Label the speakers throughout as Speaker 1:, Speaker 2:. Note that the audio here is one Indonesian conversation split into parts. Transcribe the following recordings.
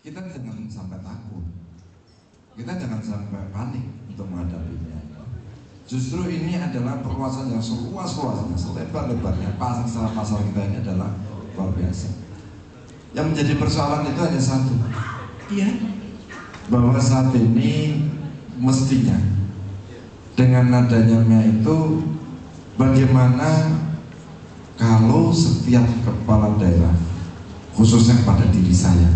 Speaker 1: kita jangan sampai takut, kita jangan sampai panik untuk menghadapinya. Justru ini adalah perluasan yang seluas-luasnya, selebar-lebarnya. Pasar kita ini adalah luar biasa. Yang menjadi persoalan itu hanya satu, bahwa saat ini mestinya dengan adanya MIA itu, bagaimana kalau setiap kepala daerah, khususnya pada diri saya,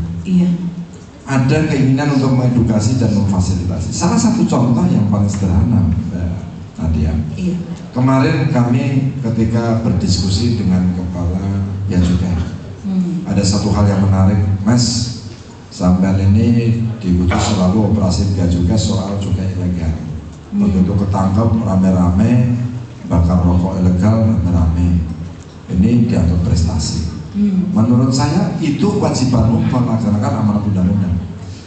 Speaker 1: ada keinginan untuk mengedukasi dan memfasilitasi. Salah satu contoh yang paling sederhana, Nadia. Kemarin kami ketika berdiskusi dengan kepala Bea Cukai, ada satu hal yang menarik, Mas. Sampai ini diutus selalu operasi Bea Cukai soal cukai ilegal. Begitu ketangkap rame-rame, bakar rokok ilegal rame-rame. Ini dianggap prestasi. Menurut saya itu kewajibanmu melaksanakan amanat undang-undang.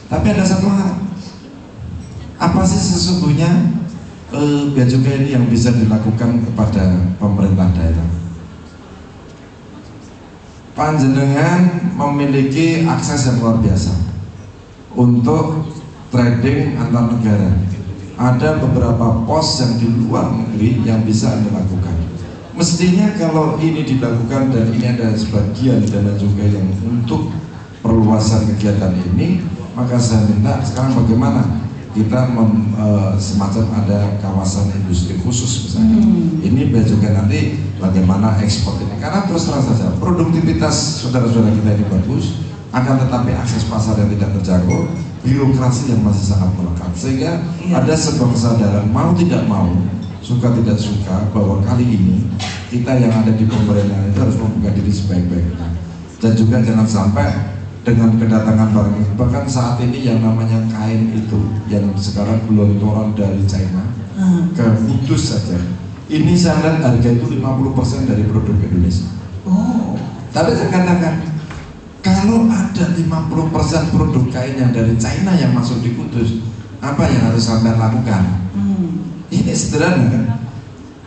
Speaker 1: Tapi ada satu hal, apa sih sesungguhnya Bea Cukai ini yang bisa dilakukan kepada pemerintah daerah? Panjenengan memiliki akses yang luar biasa untuk trading antar negara. Ada beberapa pos yang di luar negeri yang bisa Anda lakukan. Mestinya kalau ini dilakukan dan ini ada sebagian dana cukai yang untuk perluasan kegiatan ini, maka saya minta sekarang bagaimana kita semacam ada kawasan industri khusus misalnya. Ini Bea Cukai nanti bagaimana ekspor ini, karena terus terang saja produktivitas saudara-saudara kita ini bagus, akan tetapi akses pasar yang tidak terjangkau, birokrasi yang masih sangat melekat, sehingga ada sebuah kesadaran mau tidak mau, suka tidak suka, bahwa kali ini kita yang ada di pemerintahan itu harus membuka diri sebaik-baiknya, dan juga jangan sampai dengan kedatangan barang ini. Bahkan saat ini yang namanya kain itu yang sekarang gelontoran dari China ke Kudus saja, ini saya lihat harga itu 50% dari produk Indonesia. Tapi saya katakan, kalau ada 50% produk kain yang dari China yang masuk di Kudus, apa yang harus sampai lakukan? Ini sederhana kan?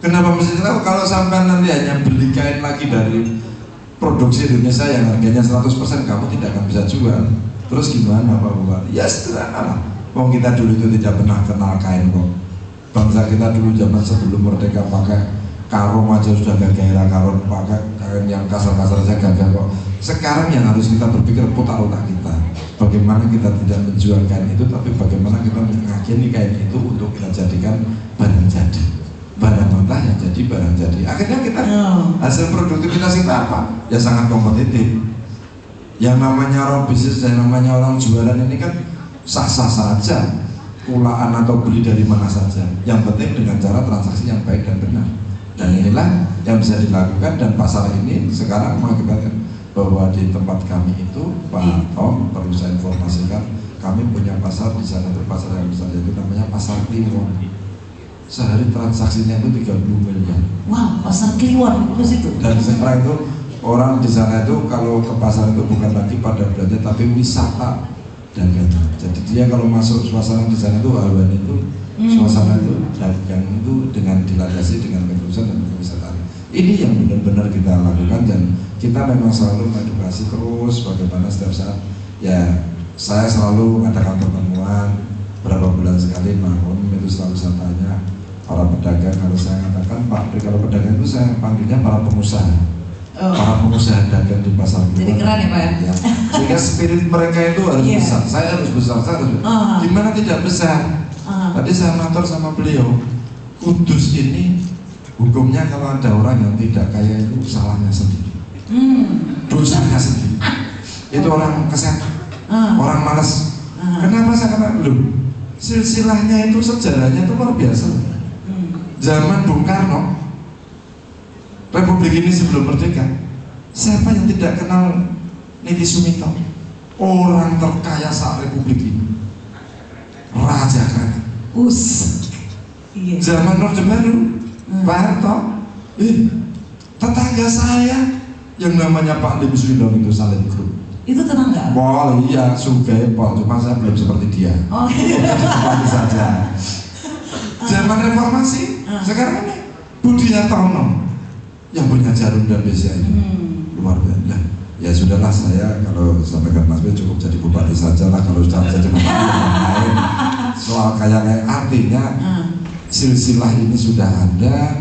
Speaker 1: Kenapa mesti tahu? Kalau sampai nanti hanya beli kain lagi dari produksi Indonesia yang harganya 100%, kamu tidak akan bisa jual. Terus gimana Pak Bupati? Ya sederhana lah. Wong kita dulu itu tidak pernah kenal kain kok. Bangsa kita dulu zaman sebelum merdeka pakai karung aja sudah gak gairah, karung pakai kain yang kasar-kasar saja gagah kok. Sekarang yang harus kita berpikir putar otak kita, bagaimana kita tidak menjual kain itu, tapi bagaimana kita mengakini kain itu untuk kita jadikan barang jadi, barang mentah yang jadi barang jadi. Akhirnya kita hasil produktivitas kita apa? Ya sangat kompetitif. Yang namanya orang bisnis dan namanya orang jualan ini kan sah-sah saja, kulaan atau beli dari mana saja. Yang penting dengan cara transaksi yang baik dan benar. Dan inilah yang bisa dilakukan, dan pasar ini sekarang mengakibatkan bahwa di tempat kami itu, Pak Tom, perlu saya informasikan, kami punya pasar di sana, itu pasar yang besar, itu namanya Pasar Kliwon. Sehari transaksinya itu 30 miliar.
Speaker 2: Wow, Pasar Kliwon itu situ.
Speaker 1: Dan setelah itu orang di sana itu kalau ke pasar itu bukan lagi pada belanja, tapi wisata dagangan. Jadi dia kalau masuk suasana di sana itu haluan itu, suasana itu dagang itu dengan dilandasi dengan keterusan dan kewisata. Ini yang benar-benar kita lakukan, dan kita memang selalu mengedukasi terus bagaimana setiap saat. Ya saya selalu mengadakan pertemuan berapa bulan sekali, mahun itu selalu saya tanya para pedagang. Harus saya katakan Pak, kalau pedagang itu saya panggilnya para pengusaha, para pengusaha dagang di pasar.
Speaker 2: Jadi keren ya Pak ya?
Speaker 1: Sehingga spirit mereka itu harus besar. Saya harus besar, saya harus gimana tidak besar. Tadi saya matur sama beliau, Kudus ini hukumnya kalau ada orang yang tidak kaya itu salahnya sendiri, dosanya sendiri. Itu orang kesehatan, orang malas. Kenapa saya katakan? Loh, silsilahnya itu, sejarahnya itu luar biasa. Zaman Bung Karno, Republik ini sebelum merdeka, siapa yang tidak kenal Niti Sumito? Orang terkaya saat Republik ini, Raja Krakatau. Zaman Orde Baru, Pak Harto, tetangga saya yang namanya Pak Lim Swindong itu Salim Group.
Speaker 2: Itu tetangga?
Speaker 1: Oh iya, Sugeng Pol, cuma saya belum seperti dia.
Speaker 2: Oh
Speaker 1: seperti saja. Zaman reformasi, sekarang ini Budi Hartono yang punya Jarum dan BCA itu luar biasa. Ya sudahlah, saya kalau sampaikan Mas B cukup jadi bupati saja lah, kalau sudah jadi bupati yang lain. Soal kayak artinya silsilah ini sudah ada,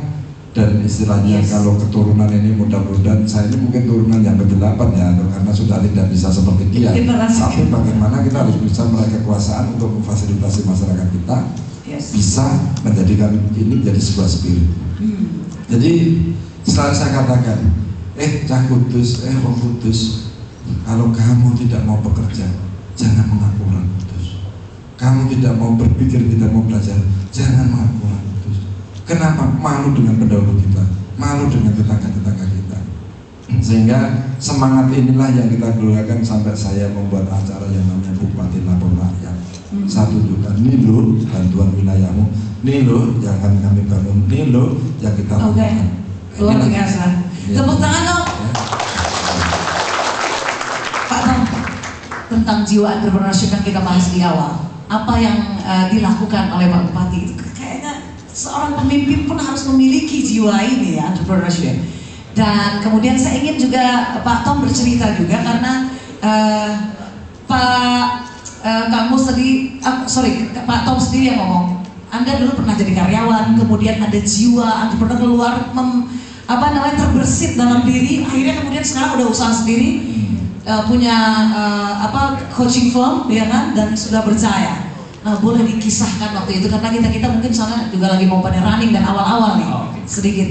Speaker 1: dan istilahnya kalau keturunan ini mudah-mudahan, saya ini mungkin turunan yang ke-8 ya, karena sudah tidak bisa seperti dia. Tapi bagaimana kita harus bisa meraih kekuasaan untuk memfasilitasi masyarakat kita bisa menjadikan ini menjadi sebuah spirit. Jadi selalu saya katakan, Cah Kudus, Wong Kudus, kalau kamu tidak mau bekerja, jangan mengaku orang kudus. Kamu tidak mau berpikir, tidak mau belajar, jangan mengaku orang kudus. Kenapa? Malu dengan pendahulu kita, malu dengan tetangga-tetangga kita. Sehingga semangat inilah yang kita gelorakan sampai saya membuat acara yang namanya Bupati Lapor Rakyat. Saya tunjukkan, ini loh bantuan wilayahmu, ini loh yang akan kami bangun, ini loh yang kita lakukan.
Speaker 2: Luar biasa. Tepuk tangan dong. Pak Tom, tentang jiwa entrepreneurship yang kita bahas di awal, apa yang dilakukan oleh Pak Bupati itu kayaknya seorang pemimpin pun harus memiliki jiwa ini ya, entrepreneurship. Dan kemudian saya ingin juga Pak Tom bercerita juga karena Pak Tom sendiri yang ngomong, Anda dulu pernah jadi karyawan, kemudian ada jiwa entrepreneur keluar terbersit dalam diri, akhirnya kemudian sekarang udah usaha sendiri, punya coaching firm ya kan, dan sudah berjaya. Nah, boleh dikisahkan waktu itu karena kita mungkin sana juga lagi mau pada running dan awal-awal nih, sedikit.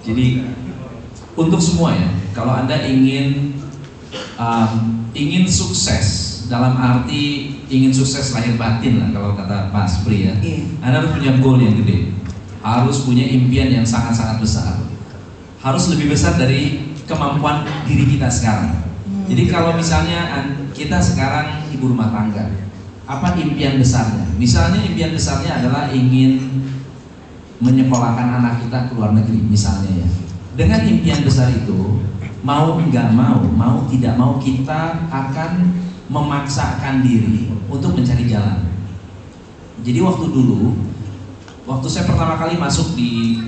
Speaker 3: Jadi untuk semua ya, kalau Anda ingin sukses dalam arti ingin sukses lahir batin lah kalau kata Pak Spri ya, Anda harus punya goal yang gede, harus punya impian yang sangat-sangat besar, harus lebih besar dari kemampuan diri kita sekarang. Jadi kalau misalnya kita sekarang ibu rumah tangga, apa impian besarnya? Misalnya impian besarnya adalah ingin menyekolahkan anak kita ke luar negeri misalnya ya. Dengan impian besar itu, mau nggak mau tidak mau, kita akan memaksakan diri untuk mencari jalan. Jadi waktu saya pertama kali masuk di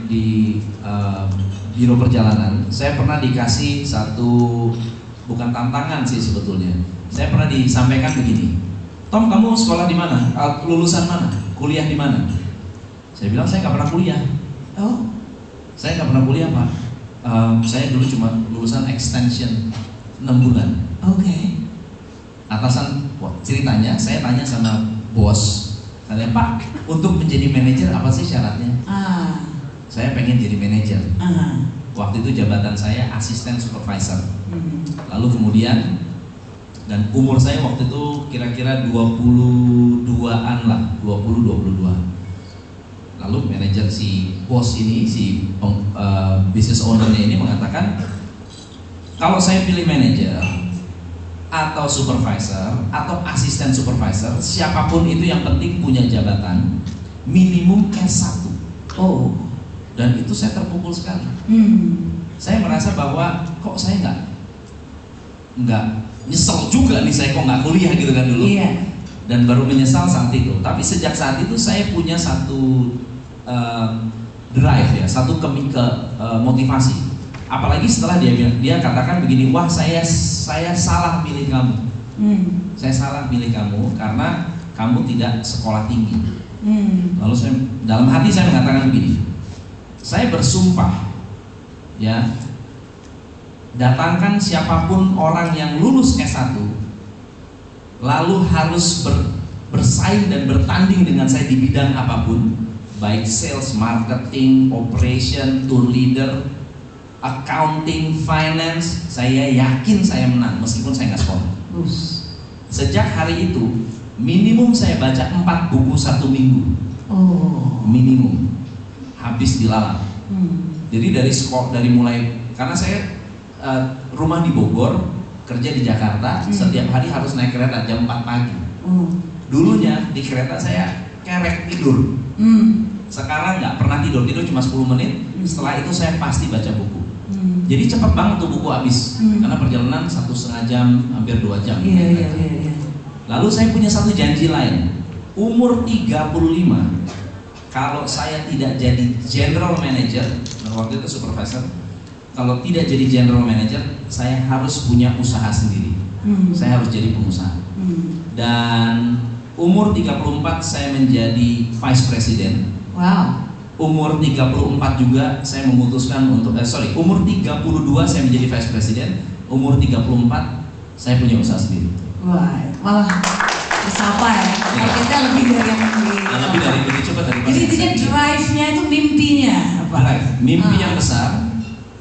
Speaker 3: biro perjalanan, saya pernah dikasih satu, bukan tantangan sih sebetulnya, saya pernah disampaikan begini, Tom, kamu sekolah di mana? Lulusan mana? Kuliah di mana? Saya bilang saya nggak pernah kuliah.
Speaker 2: Oh,
Speaker 3: saya nggak pernah kuliah Pak. Saya dulu cuma lulusan extension 6 bulan.
Speaker 2: Oke.
Speaker 3: Atasan, ceritanya saya tanya sama bos, saya Pak, untuk menjadi manajer apa sih syaratnya? Saya pengen jadi manajer. Waktu itu jabatan saya asisten supervisor. Lalu kemudian, dan umur saya waktu itu kira-kira 22-an lah, 20-22. Lalu manajer si bos ini, si business ownernya ini mengatakan, kalau saya pilih manajer atau supervisor atau asisten supervisor, siapapun itu yang penting punya jabatan minimum S1.
Speaker 2: Oh.
Speaker 3: Dan itu saya terpukul sekali. Saya merasa bahwa kok saya nggak nyesel juga nih, saya kok nggak kuliah gitu kan dulu.
Speaker 2: Iya.
Speaker 3: Dan baru menyesal saat itu. Tapi sejak saat itu saya punya satu drive ya, satu motivasi. Apalagi setelah dia katakan begini, wah saya salah milih kamu. Saya salah milih kamu karena kamu tidak sekolah tinggi. Lalu dalam hati saya mengatakan begini, saya bersumpah ya, datangkan siapapun orang yang lulus S1 lalu harus bersaing dan bertanding dengan saya di bidang apapun, baik sales, marketing, operation, tour leader, accounting, finance, saya yakin saya menang meskipun saya nggak sekolah. Sejak hari itu minimum saya baca 4 buku 1 minggu. Minimum, habis dilalang. Jadi dari mulai, karena saya rumah di Bogor, kerja di Jakarta, setiap hari harus naik kereta jam 4 pagi. Dulunya di kereta saya kerek tidur. Sekarang nggak pernah tidur cuma 10 menit. Setelah itu saya pasti baca buku. Jadi cepat banget tuh buku habis, karena perjalanan 1,5 jam, hampir 2 jam.
Speaker 2: Iya.
Speaker 3: Lalu saya punya satu janji lain, umur 35, kalau saya tidak jadi general manager, waktu itu supervisor, kalau tidak jadi general manager, saya harus punya usaha sendiri. Saya harus jadi pengusaha. Dan umur 34 saya menjadi vice president.
Speaker 2: Wow.
Speaker 3: Umur 34 juga saya memutuskan untuk umur 32 saya menjadi vice president. Umur 34 saya punya usaha sendiri.
Speaker 2: Wah, malah bersapa ya. Targetnya lebih dari yang
Speaker 3: lebih dari lebih cepat dari.
Speaker 2: Jadi intinya drive-nya itu mimpinya apa?
Speaker 3: Drive, mimpi yang besar,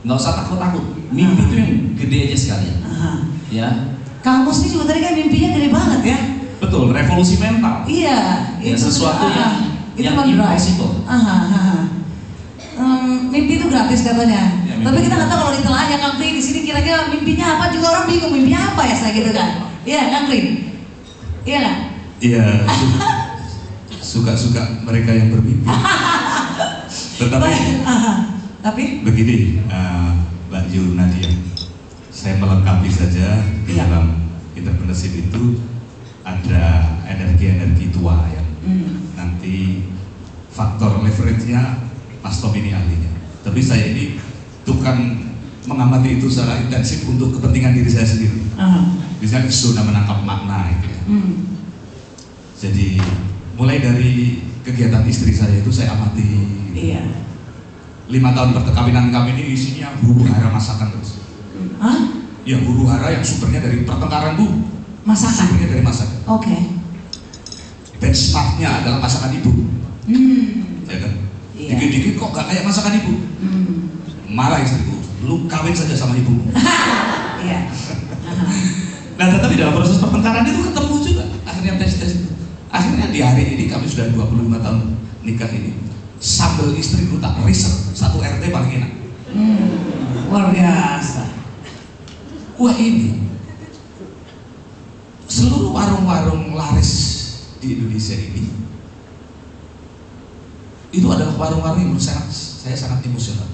Speaker 3: nggak usah takut-takut. Mimpi itu yang gede aja sekalian. Ya.
Speaker 2: Kang Mus ini juga tadi kan mimpinya gede banget ya.
Speaker 3: Betul, revolusi mental.
Speaker 2: Iya,
Speaker 3: ya,
Speaker 2: itu
Speaker 3: sesuatu yang impossible.
Speaker 2: Mimpi itu gratis katanya.
Speaker 3: Ya,
Speaker 2: tapi kita nggak tahu kalau ditelaah Kang Pri di sini kira-kira mimpinya apa, juga orang bingung mimpinya apa ya saya gitu kan. Iya Kang Pri. Iya kan?
Speaker 4: Iya. Suka-suka mereka yang bermimpi.
Speaker 2: Tapi
Speaker 4: begini, Mbak Yu Nadia, saya melengkapi saja di dalam entrepreneurship itu ada energi-energi tua yang nanti faktor leverage-nya Mas Tom ini ahlinya. Tapi saya ini tukang mengamati itu secara intensif untuk kepentingan diri saya sendiri. Misalnya zona menangkap makna itu ya. Jadi mulai dari kegiatan istri saya itu saya amati.
Speaker 2: Iya.
Speaker 4: 5 tahun perkawinan kami ini isinya huru hara masakan terus. Ya huru hara yang sumbernya dari pertengkaran Bu.
Speaker 2: Masakan.
Speaker 4: Sumbernya dari masakan.
Speaker 2: Oke.
Speaker 4: Benchmarknya adalah masakan ibu. Ya kan?
Speaker 2: Iya.
Speaker 4: Dikit-dikit kok gak kayak masakan ibu. Marah istriku, lu kawin saja sama ibumu.
Speaker 2: Iya.
Speaker 4: Nah tetapi dalam proses pertengkaran itu ketemu juga. Akhirnya tes. Akhirnya di hari ini kami sudah 25 tahun nikah ini. Sambal istriku tak riset, 1 RT paling enak.
Speaker 2: Luar biasa.
Speaker 4: Wah ini seluruh warung-warung laris di Indonesia ini itu adalah warung-warung yang menurut saya sangat emosional.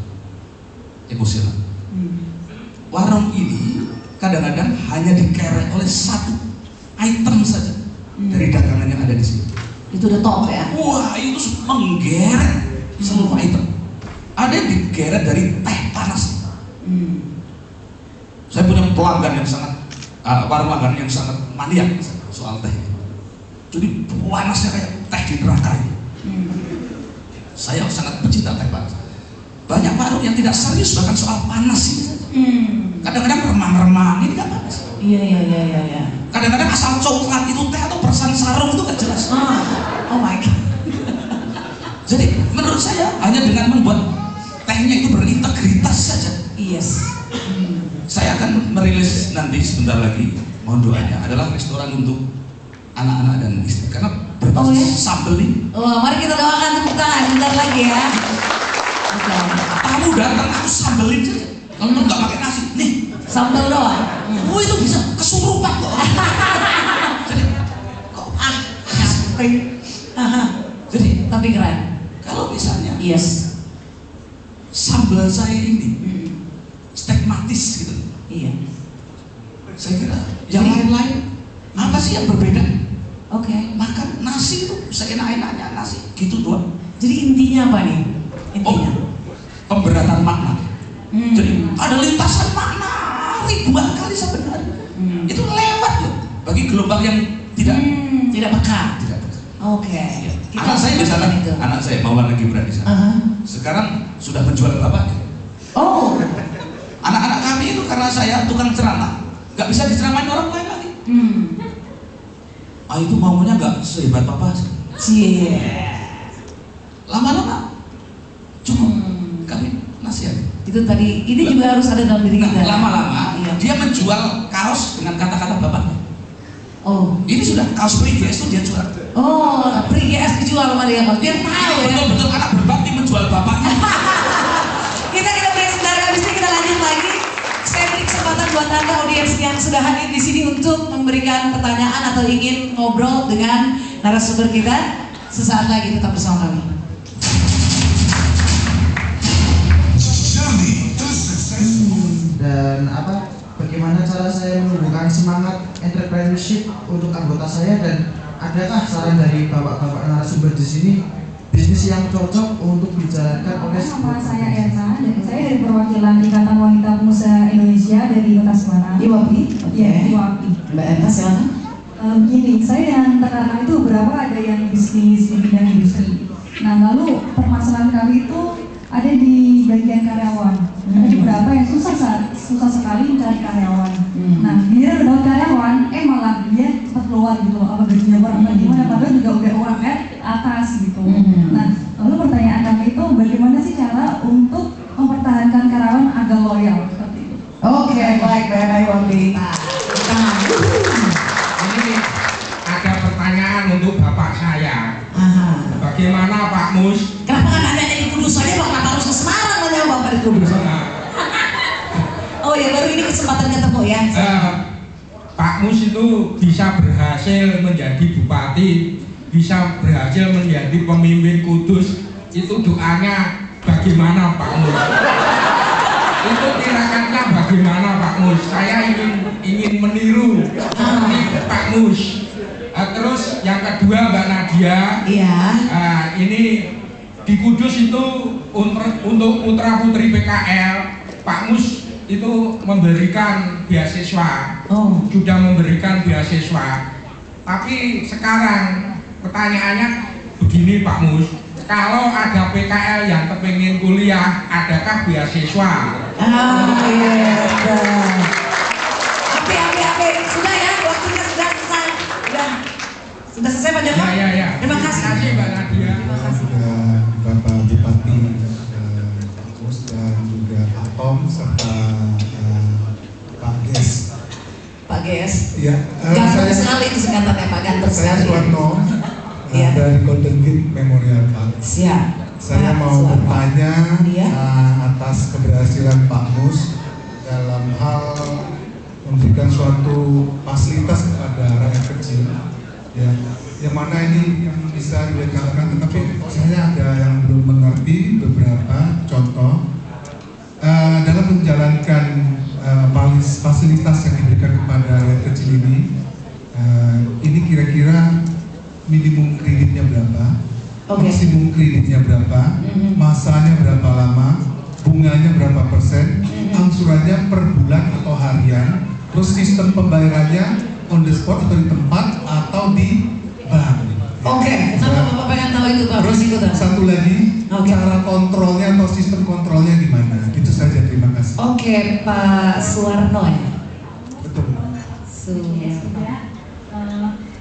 Speaker 4: Warung ini kadang-kadang hanya dikerek oleh 1 item saja dari dagangan yang ada di sini.
Speaker 2: Itu udah top ya?
Speaker 4: Wah itu menggeret seluruh item. Ada yang digeret dari teh panas. Saya punya pelanggan yang sangat warung langganan yang sangat maniak soal teh. Jadi panasnya kayak teh di neraka ini. Saya sangat pencinta teh panas. Banyak warung yang tidak serius bahkan soal panas ini. Kadang-kadang remang-remang ini kan panas.
Speaker 2: Iya.
Speaker 4: Kadang-kadang asal coklat itu teh atau persan sarung itu gak jelas.
Speaker 2: Oh my god.
Speaker 4: Jadi menurut saya hanya dengan membuat tehnya itu berintegritas saja.
Speaker 2: Yes.
Speaker 4: Saya akan merilis nanti sebentar lagi, mohon doanya, adalah restoran untuk anak-anak dan istri karena berbasis sambal ini.
Speaker 2: Wah, mari kita doakan tepuk tangan sebentar lagi ya.
Speaker 4: Tamu datang aku sambelin saja. Kalau nggak pakai nasi, nih
Speaker 2: sambal doang.
Speaker 4: Oh itu bisa kesurupan kok. Jadi kok jadi
Speaker 2: tapi keren.
Speaker 4: kalau misalnya
Speaker 2: Yes.
Speaker 4: sambal saya ini stigmatis gitu.
Speaker 2: Iya.
Speaker 4: Saya kira yang lain-lain apa sih yang berbeda?
Speaker 2: Oke.
Speaker 4: Makan nasi itu seenak-enaknya nasi gitu doang.
Speaker 2: Jadi intinya apa nih? Intinya.
Speaker 4: Pemberatan makna. Jadi ada lintasan makna ribuan kali sebenarnya. Itu lewat loh bagi gelombang yang
Speaker 2: tidak peka.
Speaker 4: Tidak peka.
Speaker 2: Oke.
Speaker 4: Anak saya di sana, anak saya Maulana Gibran di sana. Sekarang sudah menjual bapaknya.
Speaker 2: Oh.
Speaker 4: Anak-anak kami itu karena saya tukang ceramah, nggak bisa diceramain orang lain lagi. Itu maunya nggak sehebat papa. Lama-lama cukup kami nasihat.
Speaker 2: Itu tadi, ini juga harus ada dalam diri kita.
Speaker 4: Lama-lama dia menjual kaos dengan kata-kata bapaknya.
Speaker 2: Oh,
Speaker 4: ini sudah kaos PGS itu dia jual.
Speaker 2: Oh, PGS dijual sama dia, biar tahu ya.
Speaker 4: Betul-betul anak berbakti menjual bapaknya.
Speaker 2: kita break sebentar, habis ini kita lanjut lagi. Saya beri kesempatan buat anda audiens yang sudah hadir di sini untuk memberikan pertanyaan atau ingin ngobrol dengan narasumber kita. Sesaat lagi tetap bersama kami.
Speaker 5: Dan bagaimana cara saya menumbuhkan semangat entrepreneurship untuk anggota saya, dan adakah saran dari bapak-bapak narasumber di sini bisnis yang cocok untuk dijalankan oleh
Speaker 6: Nama saya Erna, dan saya dari perwakilan Ikatan Wanita Pengusaha Indonesia dari Kota Semarang.
Speaker 2: IWAPI?
Speaker 6: Iya, IWAPI.
Speaker 2: Mbak Erna silakan.
Speaker 6: Gini, saya dan rekan-rekan itu beberapa ada yang bisnis di bidang industri. Nah, lalu permasalahan kami itu ada di bagian karyawan. Ada beberapa yang susah sekali mencari karyawan. Nah, giliran dapat karyawan, malah dia cepat keluar gitu. Apa gajinya berapa gimana? Padahal juga udah UMR atas gitu. Nah, lalu pertanyaan kami itu bagaimana sih cara untuk mempertahankan karyawan agar loyal seperti itu?
Speaker 2: Oke, baik, Mbak IWAPI.
Speaker 7: Ini ada pertanyaan untuk Bapak saya. Bagaimana Pak Mus?
Speaker 2: Kenapa kan Anda dari Kudus saja, Bapak harus ke Semarang menjawab Bapak di Kudus? Oh ya, baru ini kesempatan ketemu ya.
Speaker 7: Pak Mus itu bisa berhasil menjadi bupati, bisa berhasil menjadi pemimpin Kudus. Itu doanya bagaimana Pak Mus? Itu tirakannya bagaimana Pak Mus? Saya ingin meniru Pak Mus. Terus yang kedua Mbak Nadia,
Speaker 2: Iya.
Speaker 7: Ini di Kudus itu untuk putra putri PKL, Pak Mus itu memberikan beasiswa, sudah memberikan beasiswa. Tapi sekarang pertanyaannya begini Pak Mus, kalau ada PKL yang kepingin kuliah, adakah beasiswa?
Speaker 2: Iya. Oke, sudah ya, waktunya sudah selesai Pak Joko?
Speaker 7: Ya.
Speaker 2: Terima kasih.
Speaker 7: Terima kasih Mbak Nadia.
Speaker 2: Terima kasih.
Speaker 8: Bapak Bupati Mus dan juga Pak Tom serta Pak Ges.
Speaker 2: Pak Ges.
Speaker 8: Ya,
Speaker 2: Ganteng sekali itu singkatannya Pak, ganteng
Speaker 8: saya
Speaker 2: sekali.
Speaker 8: Suwarno dari Golden Gate Memorial Park.
Speaker 2: Siap.
Speaker 8: Saya
Speaker 2: Pak
Speaker 8: mau
Speaker 2: Suwarno.
Speaker 8: bertanya
Speaker 2: Iya.
Speaker 8: atas keberhasilan Pak Mus dalam hal memberikan suatu fasilitas kepada rakyat kecil. Ya, yang mana ini yang bisa dikatakan, tetapi saya ada yang belum mengerti beberapa contoh dalam menjalankan fasilitas yang diberikan kepada rakyat kecil ini kira-kira minimum kreditnya berapa, maksimum kreditnya berapa, masanya berapa lama, bunganya berapa persen, angsurannya per bulan atau harian, terus sistem pembayarannya on the spot atau di tempat atau di bank.
Speaker 2: Oke, kenapa Bapak pengen tahu itu Pak?
Speaker 8: Terus satu lagi, cara kontrolnya atau sistem kontrolnya gimana? Itu saja, terima kasih.
Speaker 2: Oke, Pak Suwarno ya.
Speaker 8: Betul.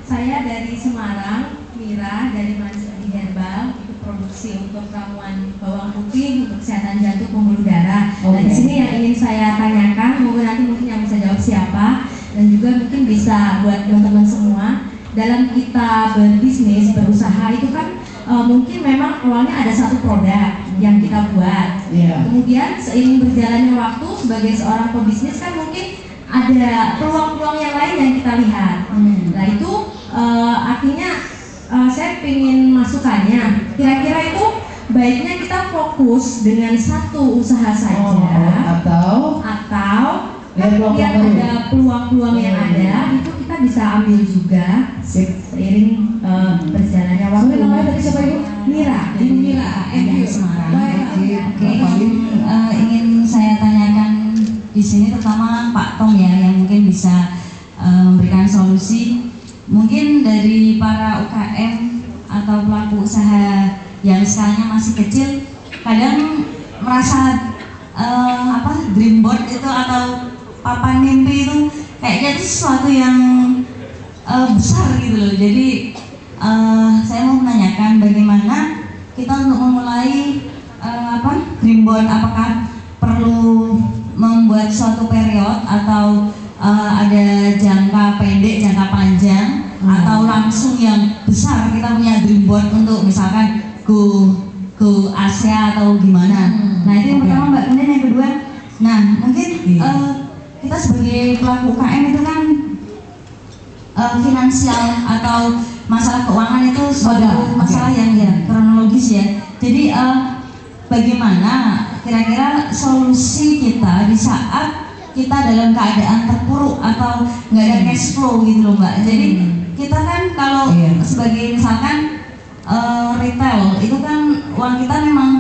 Speaker 6: Saya dari Semarang, Mira dari Mansari Herbal, itu produksi untuk ramuan bawang putih untuk kesehatan jantung pembuluh darah. Dan di sini yang ingin saya tanyakan, nanti mungkin yang bisa jawab siapa, dan juga mungkin bisa buat teman-teman semua. Dalam kita berbisnis, berusaha itu kan mungkin memang awalnya ada satu produk yang kita buat. Kemudian seiring berjalannya waktu sebagai seorang pebisnis kan mungkin ada peluang-peluang yang lain yang kita lihat. Nah itu artinya saya ingin masukannya. Kira-kira itu baiknya kita fokus dengan satu usaha saja atau biar ada peluang-peluang yang ada itu kita bisa ambil juga seiring berjalannya waktu. Namanya tadi siapa Ibu? Mira. Mira dari Semarang.
Speaker 9: Oke, ingin saya tanyakan di sini terutama Pak Tom ya, yang mungkin bisa memberikan solusi. Mungkin dari para UKM atau pelaku usaha yang skalanya masih kecil, kadang merasa dream board itu atau papan mimpi itu kayaknya itu sesuatu yang besar gitu loh. Jadi saya mau menanyakan bagaimana kita untuk memulai dream board, apakah perlu membuat suatu period atau ada jangka pendek, jangka panjang, atau langsung yang besar kita punya dream board untuk misalkan go Asia atau gimana. Nah itu yang pertama Mbak. Kemudian yang kedua, nah mungkin kita sebagai pelaku UKM itu kan finansial atau masalah keuangan itu suatu masalah yang kronologis ya. Jadi bagaimana kira-kira solusi kita di saat kita dalam keadaan terpuruk atau nggak ada cash flow gitu loh Mbak. Jadi kita kan kalau sebagai misalkan retail itu kan uang kita memang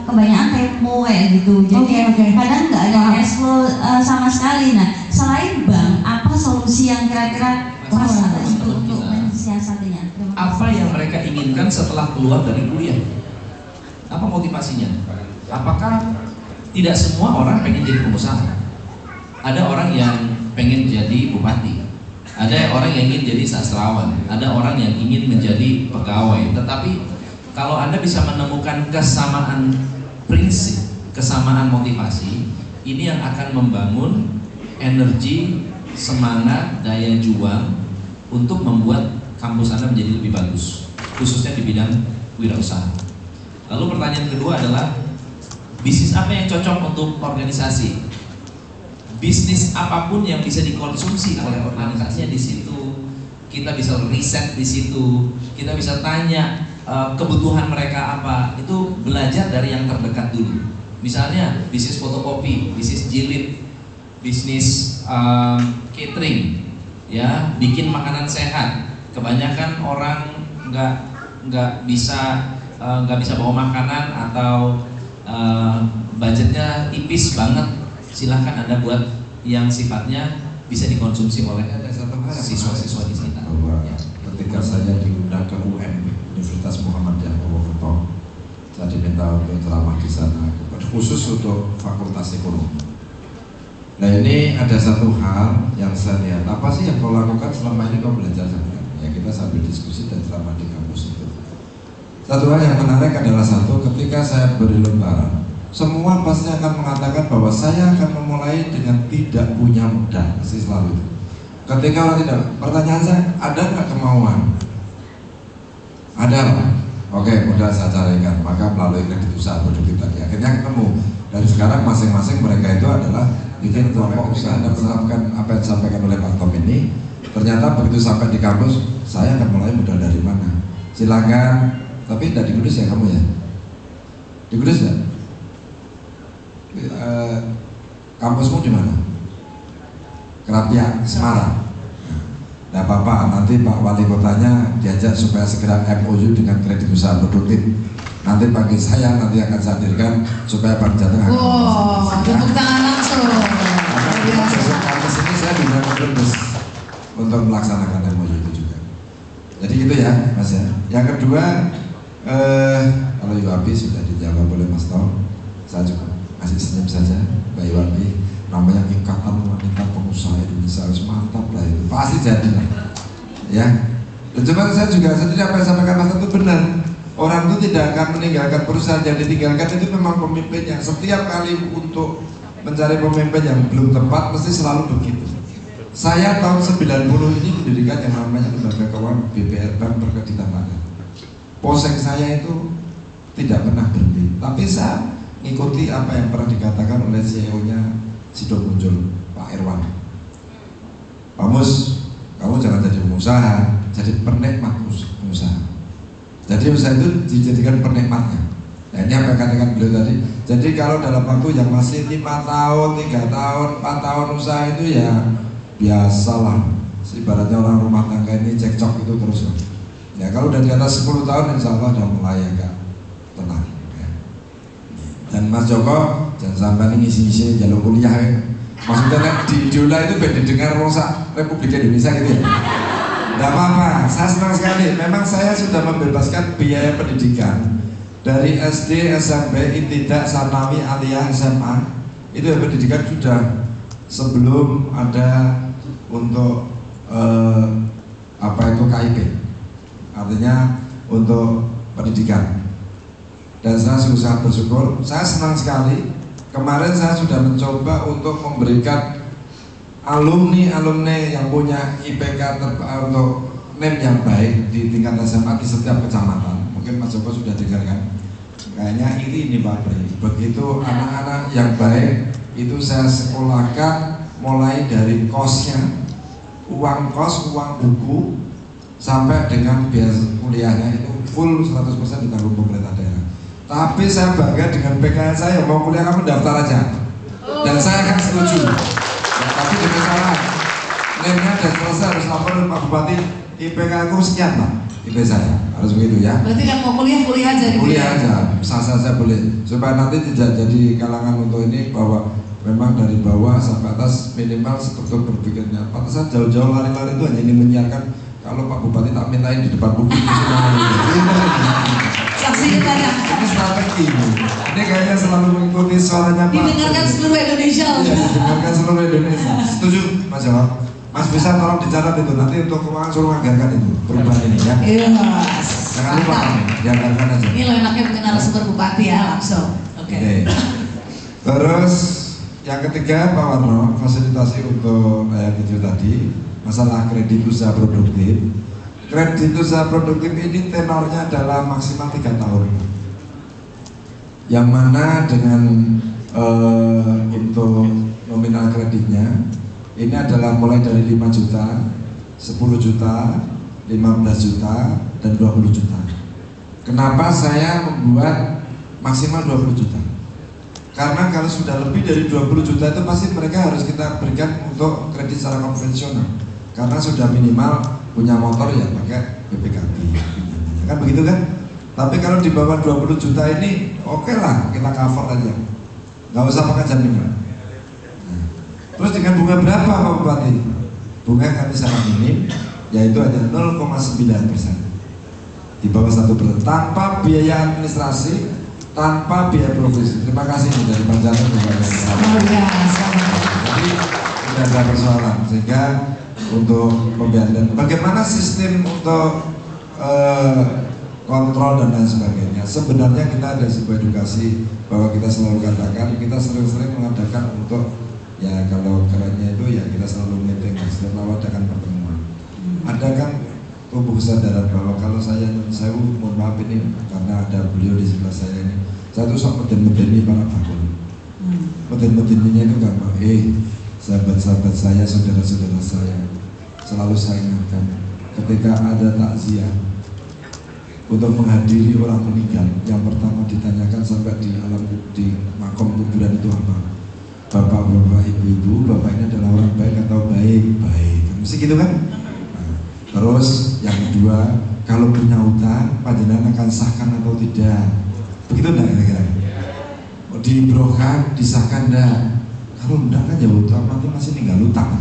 Speaker 9: kebanyakan tempo kayak gitu, jadi kadang nggak ada cash flow sama sekali. Nah, selain bank, apa solusi yang kira-kira pas untuk mensiasatinya?
Speaker 3: Apa yang mereka inginkan setelah keluar dari kuliah? Apa motivasinya? Apakah tidak semua orang pengen jadi pengusaha? Ada orang yang pengen jadi bupati, ada orang yang ingin jadi sastrawan, ada orang yang ingin menjadi pegawai. Tetapi kalau Anda bisa menemukan kesamaan prinsip, kesamaan motivasi, ini yang akan membangun energi, semangat, daya juang untuk membuat kampus Anda menjadi lebih bagus, khususnya di bidang wirausaha. Lalu pertanyaan kedua adalah, bisnis apa yang cocok untuk organisasi? Bisnis apapun yang bisa dikonsumsi oleh organisasinya di situ, kita bisa riset di situ, kita bisa tanya kebutuhan mereka apa, itu belajar dari yang terdekat dulu. Misalnya bisnis fotokopi, bisnis jilid, bisnis catering, ya, bikin makanan sehat. Kebanyakan orang nggak bisa bawa makanan atau budgetnya tipis banget. Silahkan Anda buat yang sifatnya bisa dikonsumsi oleh siswa-siswa di sini.
Speaker 1: Ketika saya diundang ke UM, Universitas Muhammadiyah Purwokerto, saya diminta untuk ceramah di sana, khusus untuk Fakultas Ekonomi. Nah, ini ada satu hal yang saya lihat, apa sih yang kau lakukan selama ini kau belajar sama? Ya, kita sambil diskusi dan ceramah di kampus itu. Satu hal yang menarik adalah ketika saya beri lembaran, semua pasti akan mengatakan bahwa saya akan memulai dengan tidak punya modal, pasti selalu itu. Ketika orang tidak, pertanyaan saya, ada nggak kemauan? Ada Pak. Oke, modal saya carikan, maka melalui kredit usaha produktif tadi akhirnya ketemu. Dan sekarang masing-masing mereka itu adalah bikin kelompok usaha dan menerapkan apa yang disampaikan oleh Pak Tom ini. Ternyata begitu sampai di kampus, saya akan mulai modal dari mana? Silakan, tapi tidak di Kudus ya kamu ya? Di Kudus ya? Kampusmu di mana? Kerapiak, Semarang. Nah, apa-apa, nanti Pak Wali Kotanya diajak supaya segera MOU dengan kredit usaha produktif. Nanti panggil saya, nanti akan saya hadirkan supaya Pak Jateng akan
Speaker 2: tepuk tangan langsung.
Speaker 1: Karena besok kampus ini saya diundang terus untuk melaksanakan MOU itu juga. Jadi gitu ya, Mas ya. Yang kedua, kalau Iwabi sudah dijawab oleh Mas Tom, saya juga masih senyum saja, Mbak Iwabi. Namanya Ikatan Wanita Pengusaha Indonesia, harus mantap lah itu, pasti jadi lah, ya. Dan cuma saya juga sendiri apa yang sampaikan Mas itu benar. Orang itu tidak akan meninggalkan perusahaan yang ditinggalkan, itu memang pemimpinnya. Setiap kali untuk mencari pemimpin yang belum tepat, mesti selalu begitu. Saya tahun 90 ini mendirikan yang namanya Lembaga Keuangan BPR Bank Perkreditan Rakyat. Poseng saya itu tidak pernah berhenti, tapi saya mengikuti apa yang pernah dikatakan oleh CEO-nya Sido muncul, Pak Irwan. Pak Mus, kamu jangan jadi pengusaha, jadi penikmat pengusaha. Jadi usaha itu dijadikan penikmatnya. Nah, ini apa yang katakan beliau tadi. Jadi kalau dalam waktu yang masih 5 tahun, 3 tahun, 4 tahun usaha itu ya biasalah. Ibaratnya orang rumah tangga ini cekcok itu terus. Ya kalau udah di atas 10 tahun, insya Allah udah mulai agak tenang. Ya. Dan Mas Joko jangan sampai ngisi-ngisi jalur kuliah ya. Maksudnya di Idola itu beda dengar rosak Republik Indonesia gitu ya. Tidak apa-apa, saya senang sekali. Memang saya sudah membebaskan biaya pendidikan dari SD, SMP, Ibtidak, Sanawi, Aliyah, SMA. Itu ya pendidikan sudah sebelum ada untuk apa itu KIP, artinya untuk pendidikan. Dan saya sangat bersyukur, saya senang sekali. Kemarin saya sudah mencoba untuk memberikan alumni yang punya IPK untuk NIM yang baik di tingkat SMA di setiap kecamatan. Mungkin Mas Joko sudah dengar kan? Kayaknya ini Pak Pri. Begitu anak-anak yang baik itu saya sekolahkan mulai dari kosnya, uang kos, uang buku, sampai dengan biaya kuliahnya itu full 100% ditanggung pemerintah daerah. Tapi saya bangga dengan PKN saya, mau kuliah kamu daftar aja, dan saya akan setuju. Ya, tapi dengan syarat NIM-nya dan selesai harus lapor Pak Bupati, IPK aku sekian Pak, IP saya harus begitu ya.
Speaker 2: Berarti kan mau kuliah aja gitu.
Speaker 1: Kuliah aja, sah-sah boleh. Supaya nanti tidak jadi kalangan untuk ini bahwa memang dari bawah sampai atas minimal seperti berpikirnya. Pantesan jauh-jauh lari-lari itu hanya ingin menyiarkan kalau Pak Bupati tak mintain di depan publik itu semua.
Speaker 2: Saksi banyak.
Speaker 1: Ini strategi. Ini kayaknya selalu mengikuti suaranya Pak.
Speaker 2: Didengarkan seluruh Indonesia.
Speaker 1: Iya, didengarkan seluruh Indonesia. Setuju Mas Jawab? Mas bisa tolong dicatat itu nanti untuk keuangan suruh anggarkan itu perubahan ini ya.
Speaker 2: Iya.
Speaker 1: Jangan lupa dianggarkan aja.
Speaker 2: Ini lo enaknya dengan narasumber Bupati ya langsung. Oke.
Speaker 1: Terus yang ketiga Pak Warno, fasilitasi untuk kayak gitu tadi, masalah kredit usaha produktif. Kredit usaha produktif ini tenornya adalah maksimal 3 tahun. Yang mana dengan untuk nominal kreditnya ini adalah mulai dari 5 juta, 10 juta, 15 juta, dan 20 juta. Kenapa saya membuat maksimal 20 juta? Karena kalau sudah lebih dari 20 juta itu pasti mereka harus kita berikan untuk kredit secara konvensional. Karena sudah minimal punya motor ya pakai BPKB. Kan begitu kan? Tapi kalau di bawah 20 juta ini oke lah kita cover aja. Nggak usah pakai jaminan. Terus dengan bunga berapa Pak Bupati? Bunga kami sangat minim, yaitu hanya 0,9%. Di bawah 1%, tanpa biaya administrasi, tanpa biaya provisi. Terima kasih dari Pak Janur. Jadi tidak ada persoalan. Sehingga untuk pembiayaan, bagaimana sistem untuk kontrol dan lain sebagainya. Sebenarnya kita ada sebuah edukasi bahwa kita selalu katakan, kita sering-sering mengadakan untuk ya kalau kerennya itu ya kita selalu meeting, selalu adakan pertemuan. Ada kan tumbuh kesadaran bahwa kalau saya mohon maaf ini karena ada beliau di sebelah saya ini, saya tuh sok meden-medeni para bakul. Meden-medeninya itu gampang. Sahabat-sahabat saya, saudara-saudara saya, selalu saya ingatkan ketika ada takziah untuk menghadiri orang meninggal, yang pertama ditanyakan sampai di alam di makom kuburan itu apa? Bapak-bapak, ibu-ibu, bapak ini adalah orang baik atau baik? Mesti gitu kan? Nah, terus yang kedua, kalau punya utang, panjenengan akan sahkan atau tidak? Begitu enggak kira-kira? Dibrokan, disahkan enggak? Kalau enggak kan ya utang, nanti masih tinggal utang.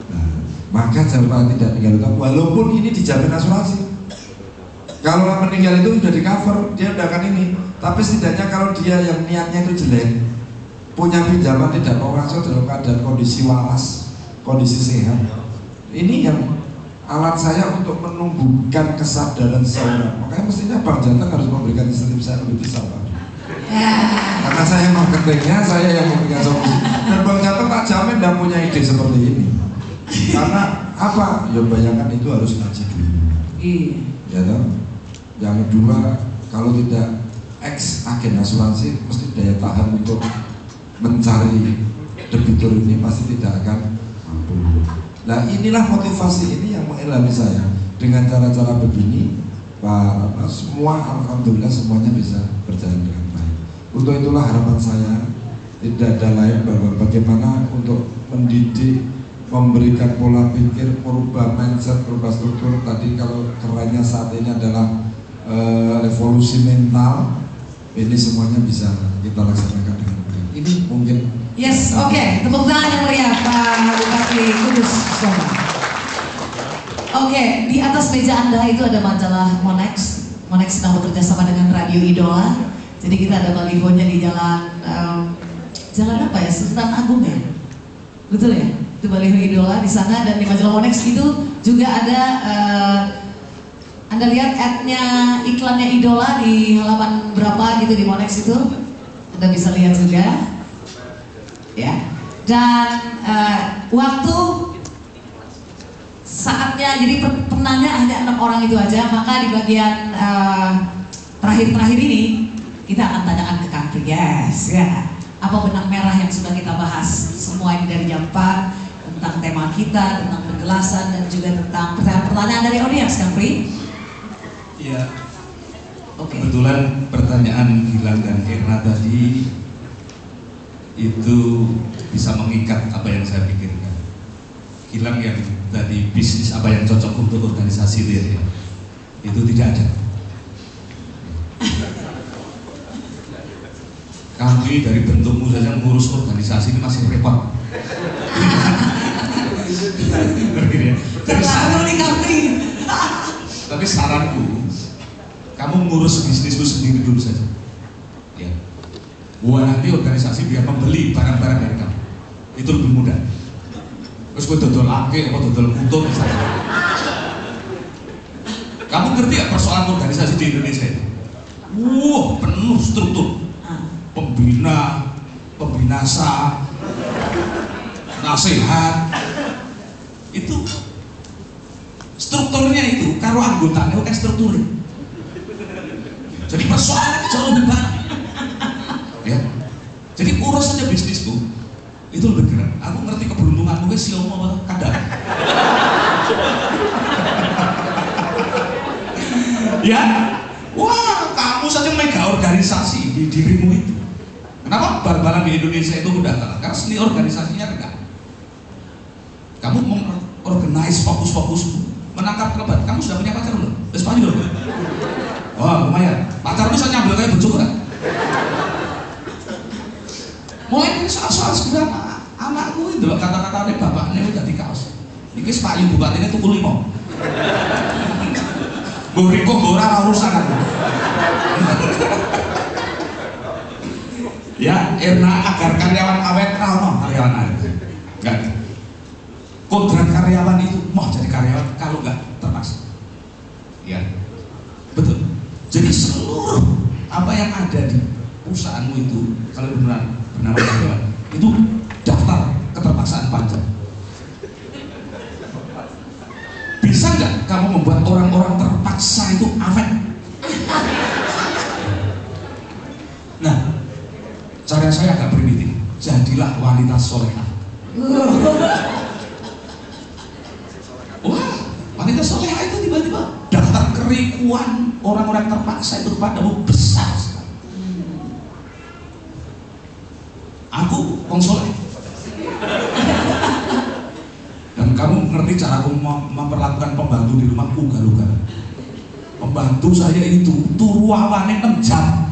Speaker 1: Nah, maka jawaban tidak tinggal utang, walaupun ini dijamin asuransi. Kalau orang meninggal itu sudah di cover, dia udah akan ini. Tapi setidaknya kalau dia yang niatnya itu jelek, punya pinjaman tidak mau langsung dalam keadaan kondisi waras, kondisi sehat. Ini yang alat saya untuk menumbuhkan kesadaran seseorang. Makanya mestinya Bang Jantan harus memberikan insentif saya lebih besar Pak. Karena saya marketingnya, saya yang memberikan solusi. Dan Bang Jantan tak jamin dan punya ide seperti ini. Karena apa? Ya bayangkan itu harus ngaji dulu. Ya toh? Yang kedua, kalau tidak ex agen asuransi, mesti daya tahan untuk mencari debitur ini pasti tidak akan mampu. Nah inilah motivasi ini yang mengilhami saya. Dengan cara-cara begini, Pak, semua alhamdulillah semuanya bisa berjalan dengan baik. Untuk itulah harapan saya, tidak ada lain bahwa bagaimana untuk mendidik, memberikan pola pikir, merubah mindset, merubah struktur. Tadi kalau kerennya saat ini adalah revolusi mental, ini semuanya bisa kita laksanakan dengan baik. Ini mungkin.
Speaker 2: Yes, oke. Tepuk tangan yang meriah Pak Bupati Kudus. Oke, di atas meja Anda itu ada majalah Monex. Monex sedang bekerja sama dengan Radio Idola. Jadi kita ada balihonya di jalan apa ya? Sultan Agung ya? Betul ya? Itu baliho Idola di sana, dan di majalah Monex itu juga ada Anda lihat ad-nya, iklannya Idola di halaman berapa gitu di Monex itu, Anda bisa lihat juga, ya. Dan waktu saatnya, jadi penanya hanya 6 orang itu aja, maka di bagian terakhir ini kita akan tanyakan ke Kang Pri, yes, ya. Apa benang merah yang sudah kita bahas semua ini dari jam 4 tentang tema kita, tentang penjelasan, dan juga tentang pertanyaan-pertanyaan dari audiens, Kang Pri.
Speaker 4: Iya, kebetulan pertanyaan Gilang dan Erna tadi itu bisa mengikat apa yang saya pikirkan. hilang yang tadi bisnis apa yang cocok untuk organisasi itu ya. Itu tidak ada. Kami dari bentukmu saja mengurus organisasi ini masih repot. Ngerti ya? Tapi saranku, kamu ngurus bisnismu sendiri dulu saja. Ya. Buat nanti organisasi biar membeli barang-barang dari kamu. Itu lebih mudah. Terus gue dodol ake, apa dodol kutub misalnya. Kamu ngerti ya persoalan organisasi di Indonesia ini? Penuh struktur. Pembina, pembinasa, nasihat. Itu strukturnya itu, kalau anggotanya kayak strukturnya. Jadi persoalannya jauh lebih banyak. Ya. Jadi urus saja bisnisku. Itu lebih gerak. Aku ngerti keberuntunganmu guys, sih apa kadang. Ya, wah kamu saja mega organisasi di dirimu itu. Kenapa bal-balan di Indonesia itu udah kalah? Karena seni organisasinya rendah. Kamu mengorganize fokus-fokusmu, menangkap kelebat. Kamu sudah punya pacar belum? Spanyol. Wah lumayan. Pacar bisa nyambil kayak bejo kan? Mulai dari soal-soal sederhana, anakku itu loh kata-kata dari bapaknya udah di kaos. Ini sepayu bupatinya tukul 5. Gue riko gora urusan aku. Ya, Erna agar karyawan awet karyawan awet. Enggak. Kodrat karyawan itu mau jadi karyawan kalau enggak terpaksa. Ya. Betul. Jadi seluruh apa yang ada di perusahaanmu itu kalau benar bernama karyawan itu daftar keterpaksaan pajak. Bisa nggak kamu membuat orang-orang terpaksa itu awet? Nah, cara saya agak primitif. Jadilah wanita solehah. Wah, wanita solehah itu tiba-tiba daftar kerikuan orang-orang terpaksa itu kepadamu besar sekali. Aku wong soleh. Dan kamu ngerti cara aku memperlakukan pembantu di rumah ugal-ugal. Pembantu saya itu turu awane 6 jam.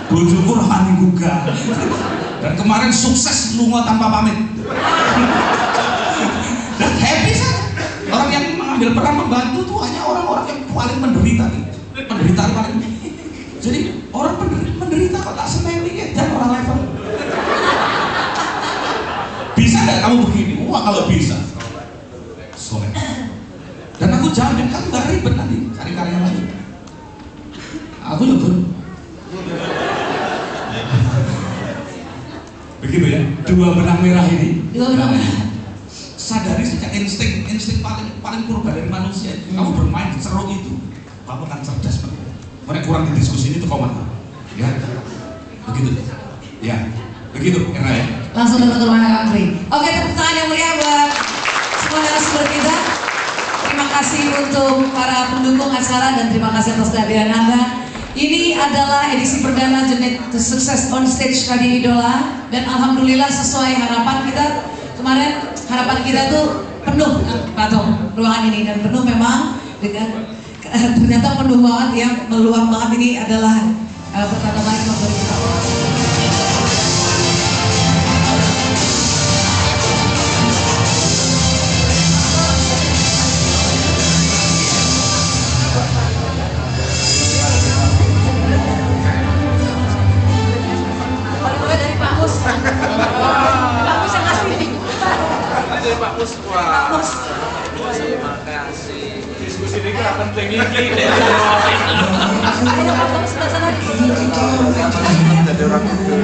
Speaker 4: Bojoku rohani gugah. Dan kemarin sukses lunga tanpa pamit. Dan happy saja. Orang yang mengambil peran membantu itu hanya orang-orang yang paling menderita. Menderita paling. Jadi orang menderita kok tak seneng dan orang level. Bisa nggak kamu begini? Wah kalau bisa. Soleh. Dan aku jamin kamu gak ribet nanti cari karya lagi. Aku juga. Begitu ya. Dua benang merah ini. Dua benang merah. Sadari saja insting paling purba dari manusia. Kamu bermain di ceruk itu, kamu akan cerdas. Mereka kurang di diskusi ini tuh komentar. Ya. Begitu. Ya. Begitu, Era ya.
Speaker 2: Langsung dapat rumah Kang. Oke, tepuk tangan yang mulia buat semua narasumber kita. Terima kasih untuk para pendukung acara dan terima kasih atas kehadiran Anda. Ini adalah edisi perdana Unit to Success on Stage Radio Idola dan alhamdulillah sesuai harapan kita. Kemarin harapan kita tuh penuh, Pak Tom, ruangan ini dan penuh memang dengan ternyata penuh banget ya, meluang banget. Ini adalah pertama kali memberi kita.
Speaker 10: Pak Mus, wah, terima kasih. Diskusi ini kan penting ini deh. Jadi orang itu.